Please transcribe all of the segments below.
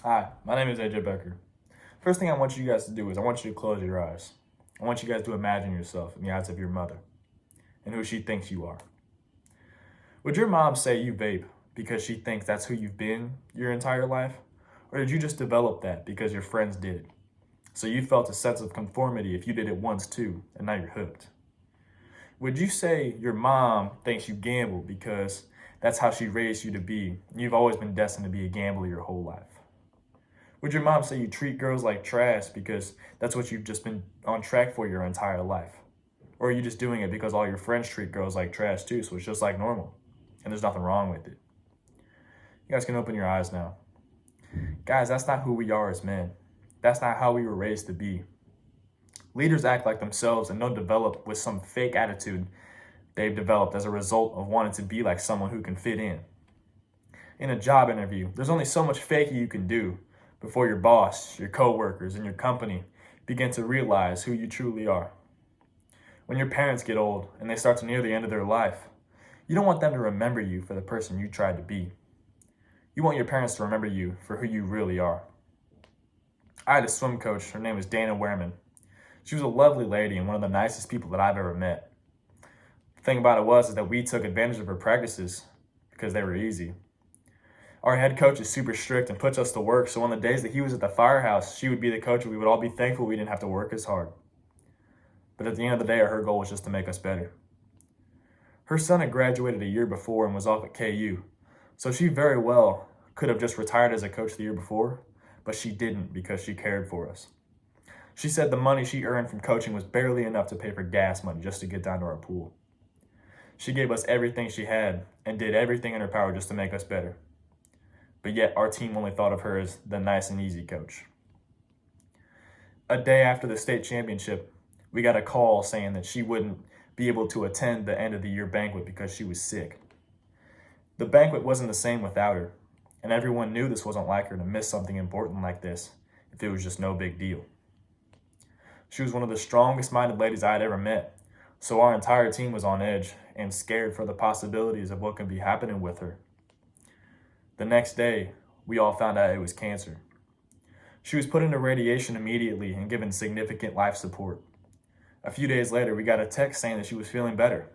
Hi, my name is AJ Becker. First thing I want you guys to do is I want you to close your eyes. I want you guys to imagine yourself in the eyes of your mother and who she thinks you are. Would your mom say you vape because she thinks that's who you've been your entire life? Or did you just develop that because your friends did it? So you felt a sense of conformity if you did it once too, and now you're hooked. Would you say your mom thinks you gamble because that's how she raised you to be? You've always been destined to be a gambler your whole life. Would your mom say you treat girls like trash because that's what you've just been on track for your entire life? Or are you just doing it because all your friends treat girls like trash too, so it's just like normal and there's nothing wrong with it? You guys can open your eyes now. Guys, that's not who we are as men. That's not how we were raised to be. Leaders act like themselves and don't develop with some fake attitude they've developed as a result of wanting to be like someone who can fit in. In a job interview, there's only so much faking you can do before your boss, your coworkers, and your company begin to realize who you truly are. When your parents get old and they start to near the end of their life, you don't want them to remember you for the person you tried to be. You want your parents to remember you for who you really are. I had a swim coach. Her name was Dana Wehrman. She was a lovely lady and one of the nicest people that I've ever met. The thing about it was that we took advantage of her practices because they were easy. Our head coach is super strict and puts us to work, so on the days that he was at the firehouse, she would be the coach and we would all be thankful we didn't have to work as hard. But at the end of the day, her goal was just to make us better. Her son had graduated a year before and was off at KU, so she very well could have just retired as a coach the year before, but she didn't because she cared for us. She said the money she earned from coaching was barely enough to pay for gas money just to get down to our pool. She gave us everything she had and did everything in her power just to make us better. But yet our team only thought of her as the nice and easy coach. A day after the state championship, we got a call saying that she wouldn't be able to attend the end of the year banquet because she was sick. The banquet wasn't the same without her, and everyone knew this wasn't like her to miss something important like this if it was just no big deal. She was one of the strongest minded ladies I had ever met, so our entire team was on edge and scared for the possibilities of what could be happening with her. The next day, we all found out it was cancer. She was put into radiation immediately and given significant life support. A few days later, we got a text saying that she was feeling better.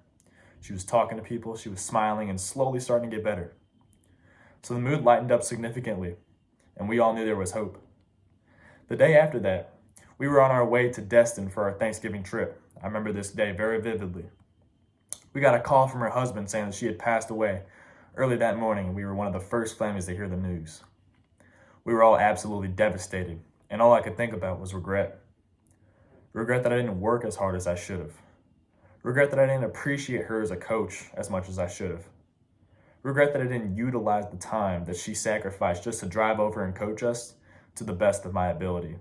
She was talking to people, she was smiling, and slowly starting to get better. So the mood lightened up significantly, and we all knew there was hope. The day after that, we were on our way to Destin for our Thanksgiving trip. I remember this day very vividly. We got a call from her husband saying that she had passed away early that morning, and we were one of the first families to hear the news. We were all absolutely devastated, and all I could think about was regret. Regret that I didn't work as hard as I should have. Regret that I didn't appreciate her as a coach as much as I should have. Regret that I didn't utilize the time that she sacrificed just to drive over and coach us to the best of my ability.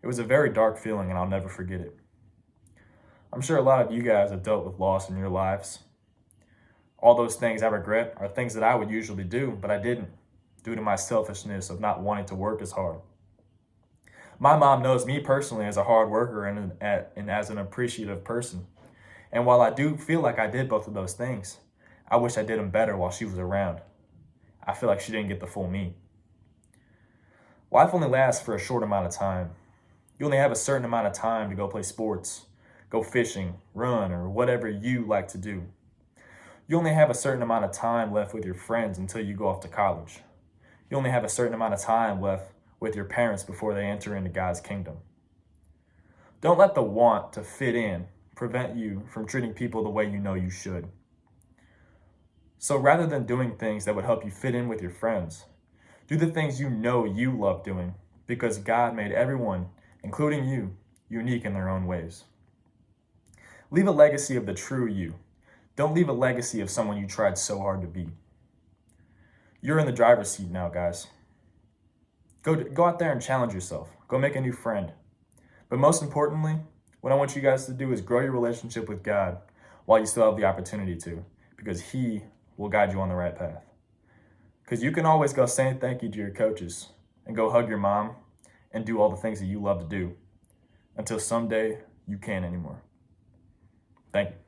It was a very dark feeling, and I'll never forget it. I'm sure a lot of you guys have dealt with loss in your lives. All those things I regret are things that I would usually do, but I didn't, due to my selfishness of not wanting to work as hard. My mom knows me personally as a hard worker and as an appreciative person. And while I do feel like I did both of those things, I wish I did them better while she was around. I feel like she didn't get the full me. Life only lasts for a short amount of time. You only have a certain amount of time to go play sports, go fishing, run, or whatever you like to do. You only have a certain amount of time left with your friends until you go off to college. You only have a certain amount of time left with your parents before they enter into God's kingdom. Don't let the want to fit in prevent you from treating people the way you know you should. So rather than doing things that would help you fit in with your friends, do the things you know you love doing because God made everyone, including you, unique in their own ways. Leave a legacy of the true you. Don't leave a legacy of someone you tried so hard to be. You're in the driver's seat now, guys. Go out there and challenge yourself. Go make a new friend. But most importantly, what I want you guys to do is grow your relationship with God while you still have the opportunity to, because He will guide you on the right path. Because you can always go say thank you to your coaches and go hug your mom and do all the things that you love to do until someday you can't anymore. Thank you.